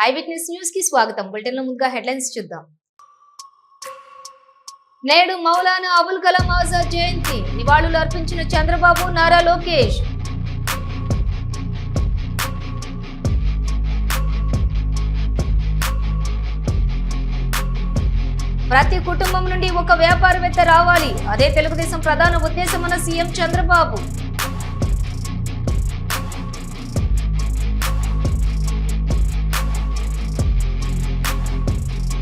ఐవిట్నెస్ news కి స్వాగతం. Bulletin లో ముందుగా హెడ్లైన్స్ చూద్దాం. నేడు మౌలానా అబుల్ కలాం ఆజాద్ జయంతి. నివాళులు అర్పించిన చంద్రబాబు, నారా లోకేష్. ప్రతి కుటుంబం నుండి ఒక వ్యాపారవేత్త రావాలి, అదే తెలుగుదేశం ప్రధాన ఉద్దేశమన్న సీఎం చంద్రబాబు.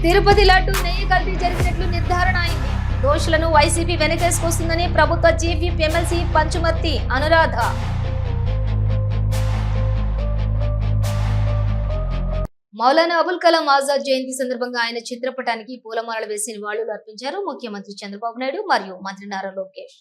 తిరుపతి లడ్డు నెయ్యి కల్తీ జరిగినట్లు నిర్ధారణ అయింది. దోషులను వైసీపీ వెనకేసుకొస్తుందని ప్రభుత్వ chief whip MLC Panchumarthi Anuradha. Maulana Abul Kalam Azad జయంతి సందర్భంగా ఆయన చిత్రపటానికి పూలమాలలు వేసి నివాళులు అర్పించారు ముఖ్యమంత్రి చంద్రబాబు నాయుడు మరియు మంత్రి నారా లోకేష్.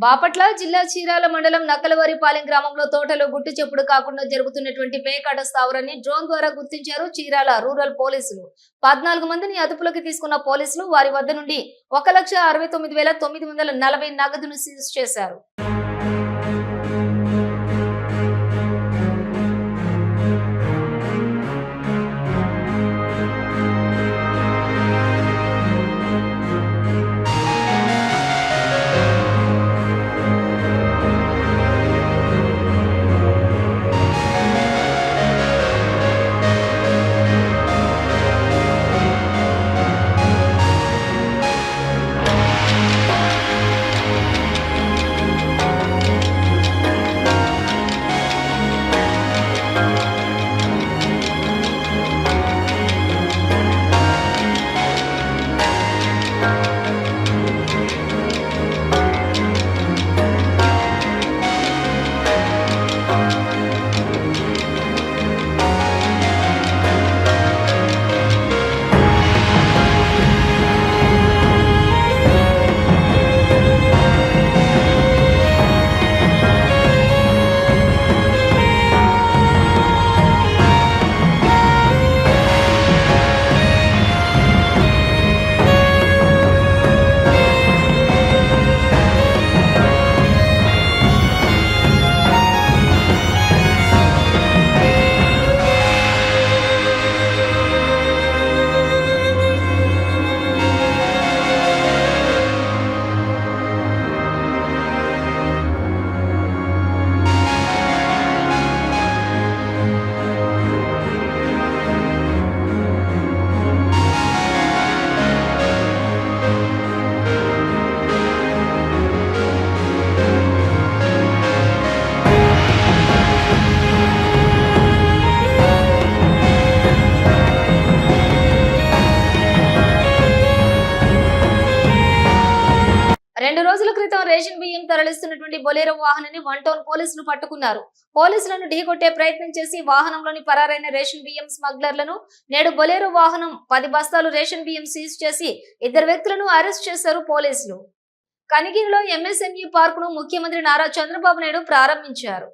బాపట్ల జిల్లా చీరాల మండలం నక్కలవారిపాలెం గ్రామంలో తోటలో గుట్టు చెప్పుడు కాకుండా జరుగుతున్నటువంటి పేకాట స్థావరాన్ని డ్రోన్ ద్వారా గుర్తించారు చీరాల రూరల్ పోలీసులు. 14 మందిని అదుపులోకి తీసుకున్న పోలీసులు వారి వద్ద నుండి 1,69,940 నగదును సీజ్ చేశారు. రేషన్ బియ్యం తరలిస్తున్నటువంటి బొలేరో వాహనాన్ని 1 టౌన్ పోలీసులు పట్టుకున్నారు. పోలీసులను ఢీకొట్టే ప్రయత్నం చేసి వాహనంలోని పరారైన రేషన్ బియ్యం స్మగ్లర్లను నేడు బొలేరో వాహనం 10 బస్తాలు రేషన్ బియ్యం సీజ్ చేసి 2 వ్యక్తులను అరెస్ట్ చేశారు పోలీసులు. కనిగిరిలో ఎంఎస్ఎంఈ పార్క్ ను ముఖ్యమంత్రి నారా చంద్రబాబు నాయుడు ప్రారంభించారు.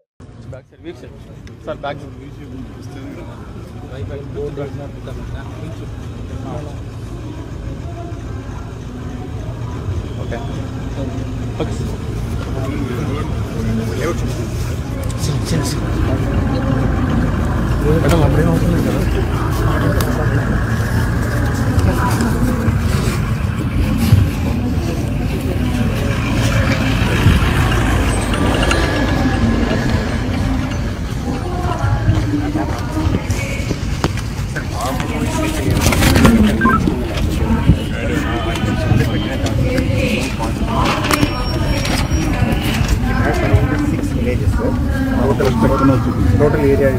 टोटल एरिया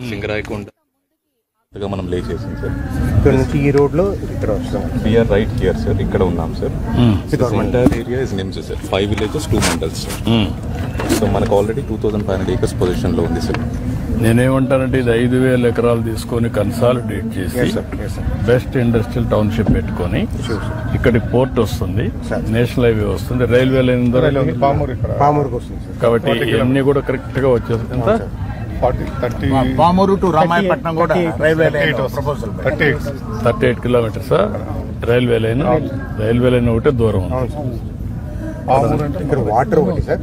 సింగరాయకొండ మనం లే చేసాం సార్. ఇక్కడ నుంచి ఈ రోడ్ లో ఇక్కడ వస్తాం. We are right here sir. ఇక్కడ ఉన్నాం sir. Entire area is NIMZ sir. 5 villages 2 mandals sir. So మనకు ఆల్రెడీ 2500 acres పొజిషన్ లో ఉంది సార్. నేనేమంటానంటే ఇది 5,000 ఎకరాలు తీసుకొని కన్సాలిడేట్ చేసి Yes, sir. Yes, sir. Best industrial township పెట్టుకొని Sure, sir. ఇక్కడికి పోర్ట్ వస్తుంది, Sir. నేషనల్ హైవే వస్తుంది, రైల్వే లైన్ ద్వారా పామూరుకి వస్తుంది సార్. కాబట్టి ఇవన్నీ కూడా కరెక్ట్ గా వచ్చేస్తుంది. ఎంత? 30 పామూరు టు రామాయపట్నం కూడా railway line proposal 38 kilometres railway line ఒకటే దూరం ఉంది. అవును సార్. ఇక్కడ వాటర్ ఒకటి సార్.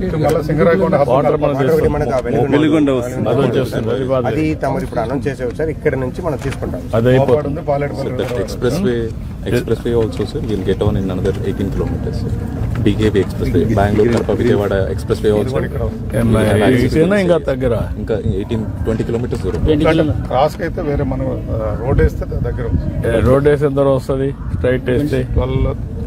వాటర్ ఒకటి మనకు ఆ వెలుగొండ అది వచ్చేస్తుంది. అది తమరు ఇప్పుడు అనౌన్స్ చేసేవి సార్. ఇక్కడ నుంచి మనం తీసుకుంటాం. అది అయిపోతుంది. So that expressway also, sir, we'll get on in another 18 kilometers, sir. BKV expressway, Bangalore Karpa Vijayawada expressway also. ఇటేనా ఇంకా దగ్గర ఇంకా 18-20 kilometers దూరం. క్రాస్ అయితే వేరే మనం రోడ్ వేస్తే దగ్గర రోడ్ వేసి ఎంత వస్తుంది? స్ట్రైట్ వేస్తే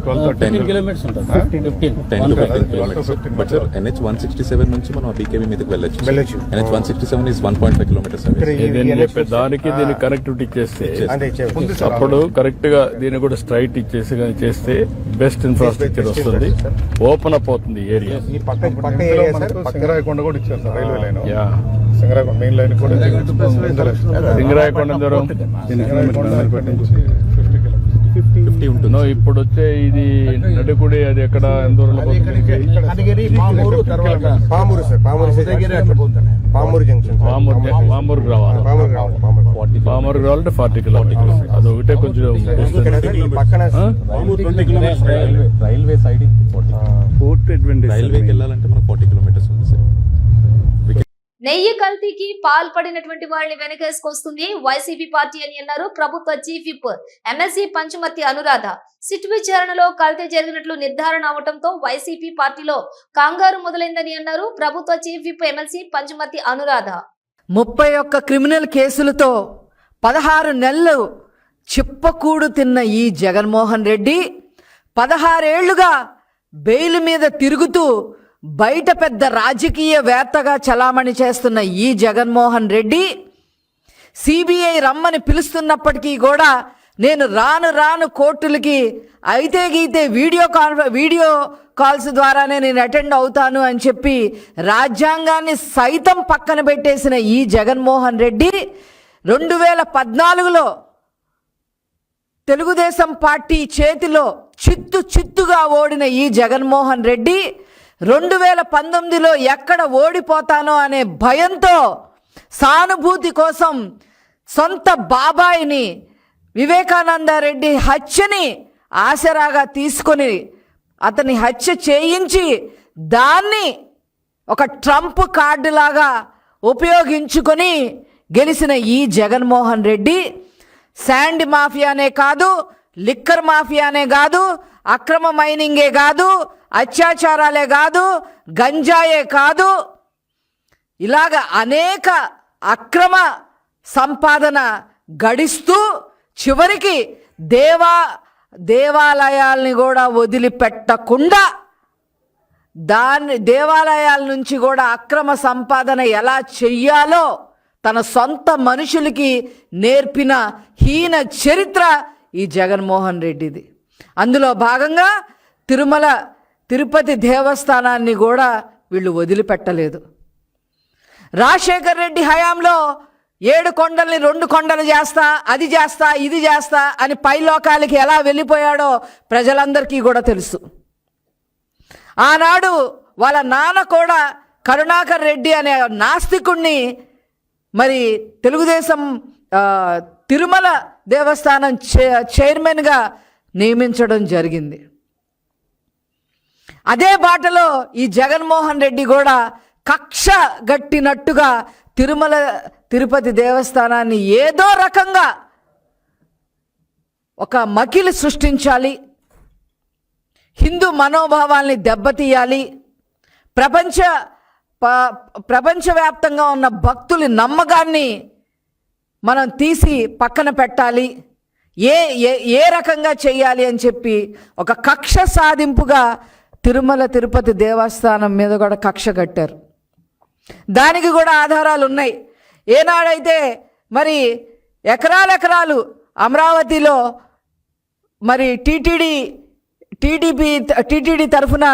10 kilometers ఉంటుంది. 10 to 15 kilometers. But sir, NH 167 నుంచి మనం BKV మీదకి వెళ్ళొచ్చు. NH 167 is 1.5 kilometers away. ఏదని చెప్పే దానికి దీనికి కనెక్టివిటీ ఇచ్చేస్తే అంటే ఇచ్చేవి. అప్పుడు కరెక్ట్ గా దీన్ని కూడా స్ట్రైట్ ఇచ్చేసి కానీ చేస్తే బెస్ట్ ఇన్ఫ్రాస్ట్రక్చర్ వస్తుంది, ఓపెన్ అప్ అవుతుంది ఏరియా. ఈ పక్క ఏరియా సార్. సింగరాయకొండ కూడా ఇచ్చారు sir railway line. Yeah, Singarayakonda main line కూడా సింగరాయకొండ దూరం 50 ఉంటుంది. No, ఇప్పుడు వచ్చే ఇది నడికుడి అది ఎక్కడ ఎంత దూరంలో పోతుంది? కనగిరి పామూరు తర్వాత Pamuru sir. Pamuru junction sir. పామూరుకి రావాలి. పామూరుకి రావాలంటే 40 కిలోమీటర్స్. అది ఒకటే కొంచెం ఇక్కడ సార్ ఈ పక్కన రైల్వే సైడ్ రైల్వేకి వెళ్ళాలంటే మనకు 40 kilometers ఉంది సార్. నెయ్యి కల్తీకి పాల్పడినటువంటి వాళ్ళని వెనకేసుకొస్తుంది వైసీపీ పార్టీ అని అన్నారు ప్రభుత్వ chief whip MLC Panchumarthi Anuradha. SIT విచారణలో కల్తీ జరిగినట్లు నిర్ధారణ అవడంతో వైసీపీ పార్టీలో కంగారు మొదలైందని అన్నారు ప్రభుత్వ chief whip MLC Panchumarthi Anuradha. 31 criminal కేసులతో 16 నెలలు చిప్పకూడు తిన్న ఈ జగన్మోహన్ రెడ్డి 16 ఏళ్లుగా బెయిల్ మీద తిరుగుతూ బయట పెద్ద రాజకీయవేత్తగా చలామణి చేస్తున్న ఈ జగన్మోహన్ రెడ్డి సిబిఐ రమ్మని పిలుస్తున్నప్పటికీ కూడా నేను రాను కోర్టులకి అయితే గీతే వీడియో కాల్స్ ద్వారానే నేను అటెండ్ అవుతాను అని చెప్పి రాజ్యాంగాన్ని సైతం పక్కన పెట్టేసిన ఈ జగన్మోహన్ రెడ్డి 2014లో తెలుగుదేశం పార్టీ చేతిలో చిత్తుగా ఓడిన ఈ జగన్మోహన్ రెడ్డి 2019లో ఎక్కడ ఓడిపోతానో అనే భయంతో సానుభూతి కోసం సొంత బాబాయిని వివేకానందరెడ్డి హత్యని ఆసరాగా తీసుకొని అతని హత్య చేయించి దాన్ని ఒక ట్రంప్ కార్డు లాగా ఉపయోగించుకొని గెలిచిన ఈ జగన్మోహన్ రెడ్డి శాండ్ మాఫియానే కాదు, లిక్కర్ మాఫియానే కాదు, అక్రమ మైనింగే కాదు, అత్యాచారాలే కాదు, గంజాయే కాదు, ఇలాగ అనేక అక్రమ సంపాదన గడిస్తూ చివరికి దేవాలయాల్ని కూడా వదిలిపెట్టకుండా దేవాలయాల నుంచి కూడా అక్రమ సంపాదన ఎలా చెయ్యాలో తన సొంత మనుషులకి నేర్పిన హీన చరిత్ర ఈ జగన్మోహన్ రెడ్డిది. అందులో భాగంగా తిరుపతి దేవస్థానాన్ని కూడా వీళ్ళు వదిలిపెట్టలేదు. రాజశేఖర్ రెడ్డి హయాంలో 7 కొండల్ని 2 కొండలు చేస్తా, అది చేస్తా, ఇది చేస్తా అని పైలోకాలకి ఎలా వెళ్ళిపోయాడో ప్రజలందరికీ కూడా తెలుసు. ఆనాడు వాళ్ళ నాన్న కూడా కరుణాకర్ రెడ్డి అనే నాస్తికుణ్ణి మరి తెలుగుదేశం తిరుమల దేవస్థానం చైర్మన్గా నియమించడం జరిగింది. అదే బాటలో ఈ జగన్మోహన్ రెడ్డి కూడా కక్ష గట్టినట్టుగా తిరుపతి దేవస్థానాన్ని ఏదో రకంగా ఒక మకిలి సృష్టించాలి, హిందూ మనోభావాల్ని దెబ్బతీయాలి, ప్రపంచవ్యాప్తంగా ఉన్న భక్తుల నమ్మకాన్ని మనం తీసి పక్కన పెట్టాలి, ఏ రకంగా చేయాలి అని చెప్పి ఒక కక్ష సాధింపుగా తిరుపతి దేవస్థానం మీద కూడా కక్ష కట్టారు. దానికి కూడా ఆధారాలు ఉన్నాయి. ఏనాడైతే మరి ఎకరాలు అమరావతిలో మరి టీటీడీ తరఫున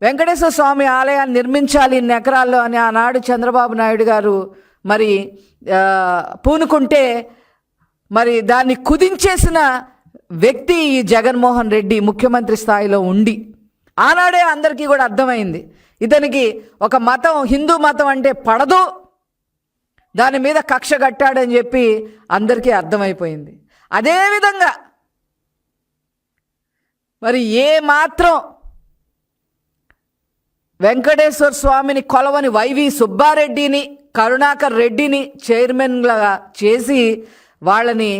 వెంకటేశ్వర స్వామి ఆలయాన్ని నిర్మించాలి ఇన్ని ఎకరాల్లో అని ఆనాడు చంద్రబాబు నాయుడు గారు మరి పూనుకుంటే మరి దాన్ని కుదించేసిన వ్యక్తి ఈ జగన్మోహన్ రెడ్డి ముఖ్యమంత్రి స్థాయిలో ఉండి. ఆనాడే అందరికీ కూడా అర్థమైంది ఇతనికి ఒక మతం, హిందూ మతం అంటే పడదు, దాని మీద కక్ష కట్టాడని చెప్పి అందరికీ అర్థమైపోయింది. అదేవిధంగా మరి ఏ మాత్రం వెంకటేశ్వర స్వామిని కొలవని వైవి సుబ్బారెడ్డిని, కరుణాకర్ రెడ్డిని చైర్మన్గా చేసి వాళ్ళని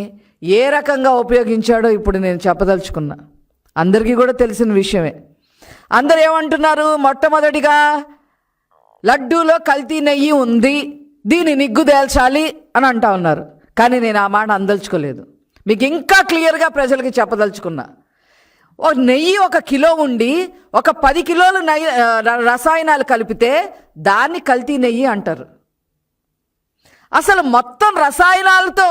ఏ రకంగా ఉపయోగించాడో ఇప్పుడు నేను చెప్పదలుచుకున్నా. అందరికీ కూడా తెలిసిన విషయమే. అందరు ఏమంటున్నారు, మొట్టమొదటిగా లడ్డూలో కల్తీ నెయ్యి ఉంది, దీన్ని నిగ్గు తేల్చాలి అని అంటా ఉన్నారు. కానీ నేను ఆ మాట అందలుచుకోలేదు, మీకు ఇంకా క్లియర్గా ప్రజలకి చెప్పదలుచుకున్నా. ఒక నెయ్యి 1 కిలో ఉండి 10 కిలోలు రసాయనాలు కలిపితే దాన్ని కల్తీ నెయ్యి అంటారు. అసలు మొత్తం రసాయనాలతో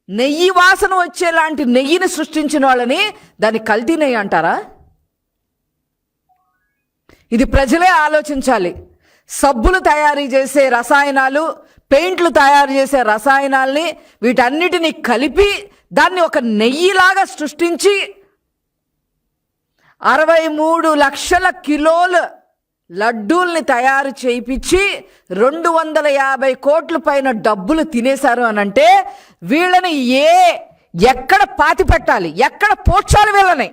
నెయ్యి వాసన వచ్చేలాంటి నెయ్యిని సృష్టించిన వాళ్ళని దాన్ని కల్తీ నెయ్యి అంటారా? ఇది ప్రజలే ఆలోచించాలి. సబ్బులు తయారు చేసే రసాయనాలు, పెయింట్లు తయారు చేసే రసాయనాల్ని వీటన్నిటిని కలిపి దాన్ని ఒక నెయ్యిలాగా సృష్టించి 63 లక్షల కిలోల లడ్డూల్ని తయారు చేయించి 250 కోట్ల పైన డబ్బులు తినేశారు అనంటే వీళ్ళని ఎక్కడ పాతి పెట్టాలి, ఎక్కడ పోడ్చాలి వీళ్ళని?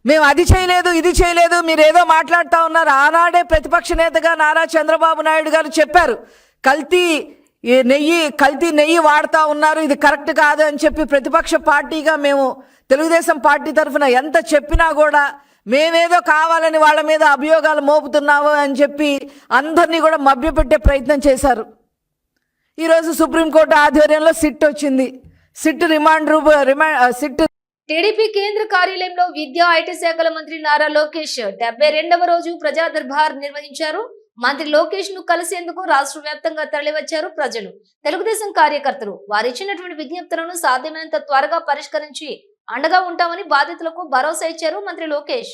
మేము అది చేయలేదు, ఇది చేయలేదు, మీరేదో మాట్లాడుతూ ఉన్నారు. ఆనాడే ప్రతిపక్ష నేతగా నారా చంద్రబాబు నాయుడు గారు చెప్పారు, కల్తీ నెయ్యి వాడుతూ ఉన్నారు, ఇది కరెక్ట్ కాదు అని చెప్పి ప్రతిపక్ష పార్టీగా మేము తెలుగుదేశం పార్టీ తరఫున ఎంత చెప్పినా కూడా మేమేదో కావాలని వాళ్ళ మీద అభియోగాలు మోపుతున్నాము అని చెప్పి అందరినీ కూడా మభ్యపెట్టే ప్రయత్నం చేశారు. ఈరోజు సుప్రీంకోర్టు ఆధ్వర్యంలో సిట్ వచ్చింది. సిట్ టీడీపీ కేంద్ర కార్యాలయంలో విద్యా ఐటీ శాఖల మంత్రి నారా లోకేష్ 72వ రోజు ప్రజా దర్బార్ నిర్వహించారు. మంత్రి లోకేష్ ను కలిసేందుకు రాష్ట్ర వ్యాప్తంగా తరలివచ్చారు ప్రజలు, తెలుగుదేశం కార్యకర్తలు. వారిచ్చినటువంటి విజ్ఞప్తులను సాధ్యమైనంత త్వరగా పరిష్కరించి అండగా ఉంటామని బాధితులకు భరోసా ఇచ్చారు మంత్రి లోకేష్.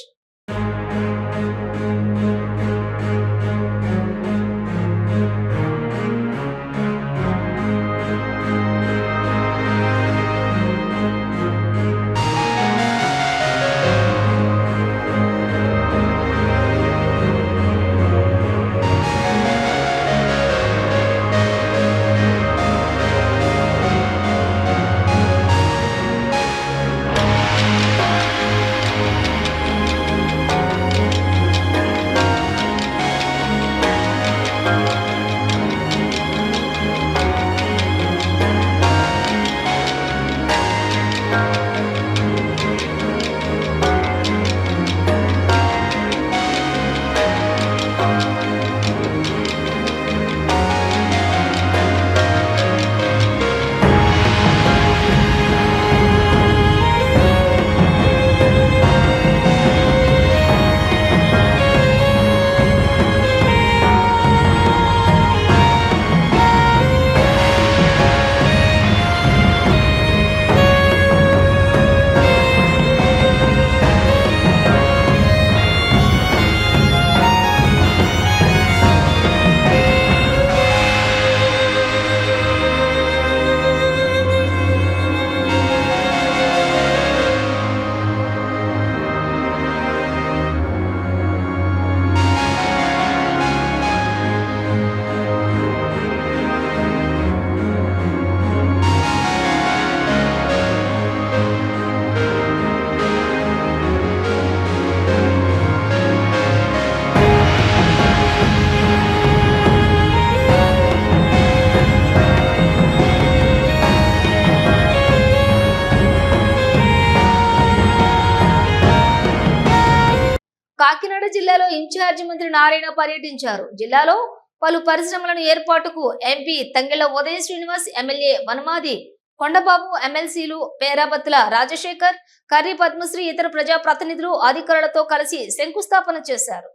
కాకినాడ జిల్లాలో ఇన్ఛార్జి మంత్రి నారాయణ పర్యటించారు. జిల్లాలో పలు పరిశ్రమలను ఏర్పాటుకు ఎంపీ తంగెళ్ల ఉదయ శ్రీనివాస్, ఎమ్మెల్యే వనమాది కొండబాబు, ఎమ్మెల్సీలు పేరాబత్తుల రాజశేఖర్, కర్రీ పద్మశ్రీ, ఇతర ప్రజా ప్రతినిధులు అధికారులతో కలిసి శంకుస్థాపన చేశారు.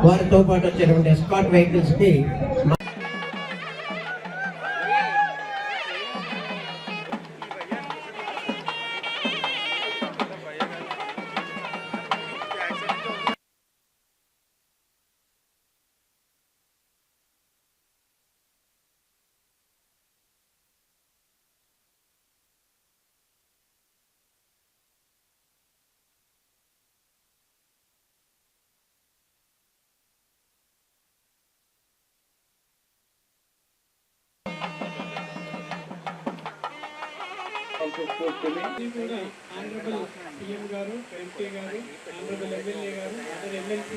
వారితో పాటు వచ్చినటువంటి ఎస్కార్ట్ వెహికల్స్ కి also spoke to me. Honorable PM garu, MP garu, honorable MLA garu, other MLC.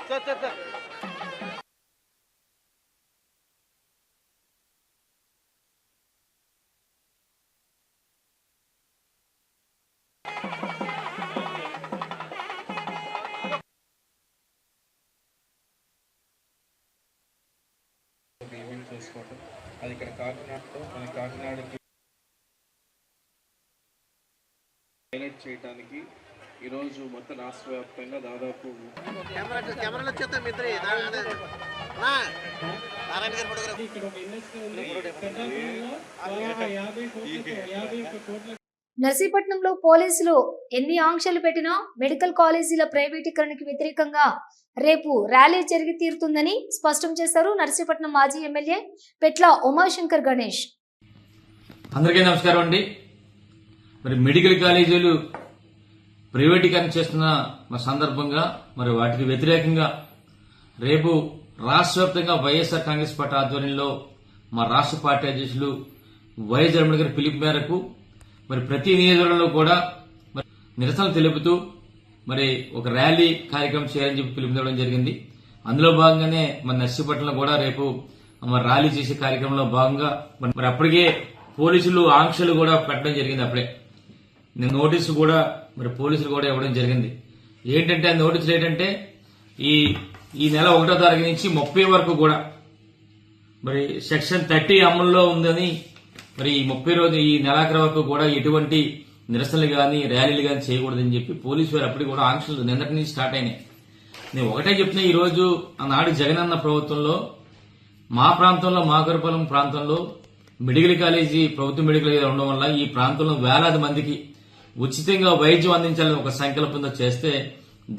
Sir. Event చేసుకోవటం అది ఇక్కడ కాకినాడలో మన కాకినాడకి హైలైట్ చేయడానికి ఈరోజు మొత్తం రాష్ట్ర వ్యాప్తంగా దాదాపు ఇక్కడ ఒక ఇండస్ట్రీ ఉంది. పెద్దాపురంలో 51 కోట్ల నర్సీపట్నంలో పోలీసులు ఎన్ని ఆంక్షలు పెట్టినా మెడికల్ కాలేజీల ప్రైవేటీకరణకు వ్యతిరేకంగా రేపు ర్యాలీ జరిగి తీరుతుందని స్పష్టం చేశారు నర్సీపట్నం మాజీ ఎమ్మెల్యే పెట్ల ఉమాశంకర్ గణేష్. అందరికీ నమస్కారం అండి. మరి మెడికల్ కాలేజీలు ప్రైవేటీకరణ చేస్తున్న సందర్భంగా మరి వాటికి వ్యతిరేకంగా రేపు రాష్ట్ర వ్యాప్తంగా వైఎస్ఆర్ కాంగ్రెస్ పార్టీ ఆధ్వర్యంలో మా రాష్ట్ర పార్టీ అధ్యక్షులు వైఎస్ జగన్మోహన్ గారి పిలుపు మేరకు మరి ప్రతి నియోజకవర్గంలో కూడా నిరసనలు తెలుపుతూ మరి ఒక ర్యాలీ కార్యక్రమం చేయాలని చెప్పి పిలుపునివ్వడం జరిగింది. అందులో భాగంగానే మన నర్సీపట్నంలో కూడా రేపు మరి ర్యాలీ చేసే కార్యక్రమంలో భాగంగా మరి అప్పటికే పోలీసులు ఆంక్షలు కూడా పెట్టడం జరిగింది. అప్పుడే నేను నోటీసు కూడా మరి పోలీసులు కూడా ఇవ్వడం జరిగింది. ఏంటంటే ఆ నోటీసులు ఏంటంటే ఈ నెల 1వ తారీఖు నుంచి 30 వరకు కూడా మరి సెక్షన్ 30 అమల్లో ఉందని మరి ఈ 30 రోజు ఈ నెలాఖరు వరకు కూడా ఎటువంటి నిరసనలు గాని ర్యాలీలు గాని చేయకూడదని చెప్పి పోలీసు వారు అప్పటికి కూడా ఆంక్షలు నిన్నటి నుంచి స్టార్ట్ అయినాయి. నేను ఒకటే చెప్తున్నా, ఈ రోజు ఆనాడు జగనన్న ప్రభుత్వంలో మా ప్రాంతంలో మాకరపాలెం ప్రాంతంలో మెడికల్ కాలేజీ ప్రభుత్వ మెడికల్ కాలేజీ ఉండడం వల్ల ఈ ప్రాంతంలో వేలాది మందికి ఉచితంగా వైద్యం అందించాలని ఒక సంకల్పంతో చేస్తే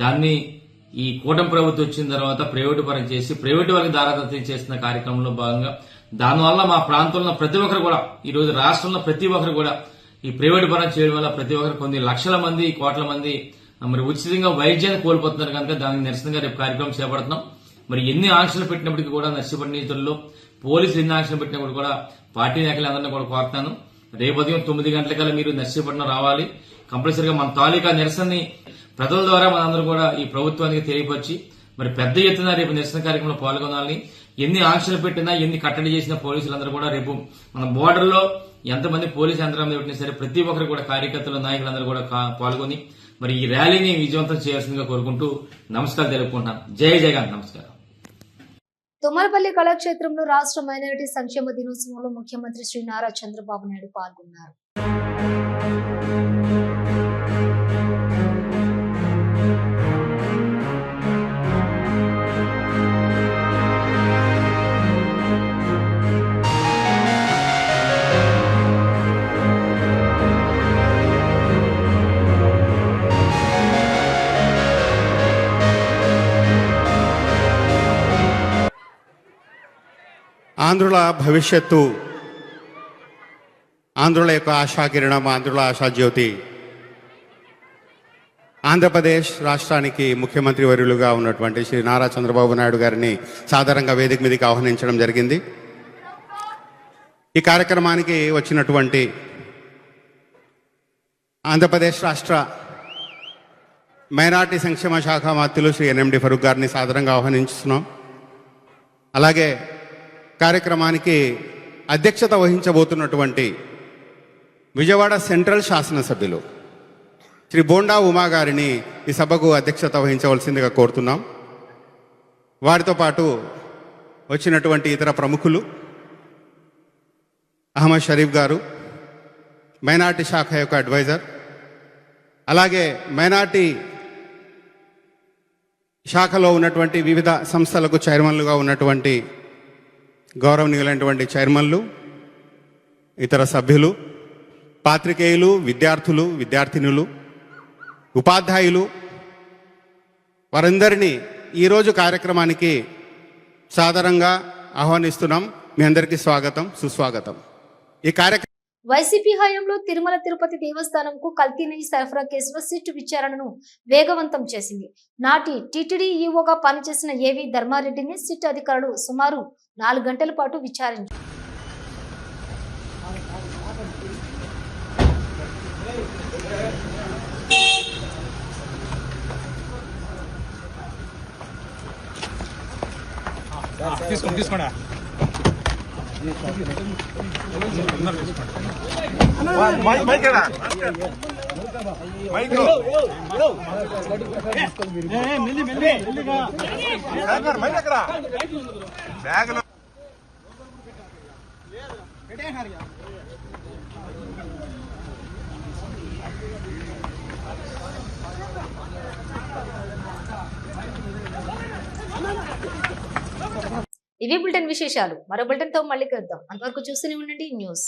దాన్ని ఈ కూటమి ప్రభుత్వం వచ్చిన తర్వాత ప్రైవేటు పరం చేసి ప్రైవేటు వారికి దారాదత్తం చేస్తున్న కార్యక్రమంలో భాగంగా దానివల్ల మా ప్రాంతంలో ప్రతి ఒక్కరు కూడా ఈ రోజు రాష్ట్రంలో ప్రతి ఒక్కరు కూడా ఈ ప్రైవేటు పరం చేయడం వల్ల ప్రతి ఒక్కరు కొన్ని లక్షల మంది కోట్ల మంది మరి ఉచితంగా వైద్యాన్ని కోల్పోతున్నారు కనుక దానికి నిరసనగా రేపు కార్యక్రమం చేపడుతున్నాం. మరి ఎన్ని ఆంక్షలు పెట్టినప్పటికీ కూడా నర్సీపట్నం నియోజకవర్గంలో పోలీసులు ఎన్ని ఆంక్షలు పెట్టినప్పుడు కూడా పార్టీ నాయకులందరినీ కూడా కోరుతాను, రేపు ఉదయం 9 గంటలకల్లా మీరు నర్సీపట్నం రావాలి. కంపల్సరీగా మన తాలూకా నిరసనని ప్రజల ద్వారా మనందరూ కూడా ఈ ప్రభుత్వానికి తెలియపరిచి మరి పెద్ద ఎత్తున రేపు నిరసన కార్యక్రమంలో పాల్గొనాలని. ఎన్ని ఆంక్షలు పెట్టినా ఎన్ని కట్టడి చేసిన పోలీసులందరూ కూడా రేపు మన బోర్డర్ లో ఎంతమంది పోలీసు యంత్రాంగం పెట్టినా సరే ప్రతి ఒక్కరు కూడా కార్యకర్తలు నాయకులందరూ కూడా పాల్గొని మరి ఈ ర్యాలీని విజయవంతం చేయాల్సిందిగా కోరుకుంటూ నమస్కారం తెలుపుకుంటున్నాను. జై జగన్. నమస్కారం. తుమ్మలపల్లి కళాక్షేత్రంలో రాష్ట్ర మైనారిటీ సంక్షేమ దినోత్సవంలో ముఖ్యమంత్రి శ్రీ నారా చంద్రబాబు నాయుడు పాల్గొన్నారు. ఆంధ్రుల భవిష్యత్తు, ఆంధ్రుల యొక్క ఆశాకిరణం, ఆంధ్రుల ఆశాజ్యోతి ఆంధ్రప్రదేశ్ రాష్ట్రానికి ముఖ్యమంత్రి వర్యులుగా ఉన్నటువంటి శ్రీ నారా చంద్రబాబు నాయుడు గారిని సాధారణంగా వేదిక మీదకి ఆహ్వానించడం జరిగింది. ఈ కార్యక్రమానికి వచ్చినటువంటి ఆంధ్రప్రదేశ్ రాష్ట్ర మైనార్టీ సంక్షేమ శాఖ మంత్రులు శ్రీ ఎన్ఎండి ఫరూక్ గారిని సాధారణంగా ఆహ్వానించుతున్నాం. అలాగే కార్యక్రమానికి అధ్యక్షత వహించబోతున్నటువంటి విజయవాడ సెంట్రల్ శాసనసభ్యులు శ్రీ బోండా ఉమా గారిని ఈ సభకు అధ్యక్షత వహించవలసిందిగా కోరుతున్నాం. వారితో పాటు వచ్చినటువంటి ఇతర ప్రముఖులు అహ్మద్ షరీఫ్ గారు, మైనార్టీ శాఖ యొక్క అడ్వైజర్, అలాగే మైనార్టీ శాఖలో ఉన్నటువంటి వివిధ సంస్థలకు చైర్మన్లుగా ఉన్నటువంటి గౌరవనీయులైనటువంటి చైర్మన్లు, ఇతర సభ్యులు, పాత్రికేయులు, విద్యార్థులు, విద్యార్థినులు, ఉపాధ్యాయులు, వారందరినీ ఈరోజు కార్యక్రమానికి సాదరంగా ఆహ్వానిస్తున్నాం. మీ అందరికీ స్వాగతం, సుస్వాగతం. ఈ కార్యక్రమం వైసీపీ హయాంలో తిరుమల తిరుపతి దేవస్థానంకు కల్తీ నెయ్యి సరఫరా కేసులో సిట్ విచారణను వేగవంతం చేసింది. నాటి టీటీడీ ఈవోగా పనిచేసిన ఏవి ధర్మారెడ్డిని సిట్ అధికారులు సుమారు 4 గంటల పాటు విచారించారు. ఇవి బులెటిన్ విశేషాలు. మరో బులెటిన్ తో మళ్ళీ కలుద్దాం. అంతవరకు చూస్తూనే ఉండండి న్యూస్.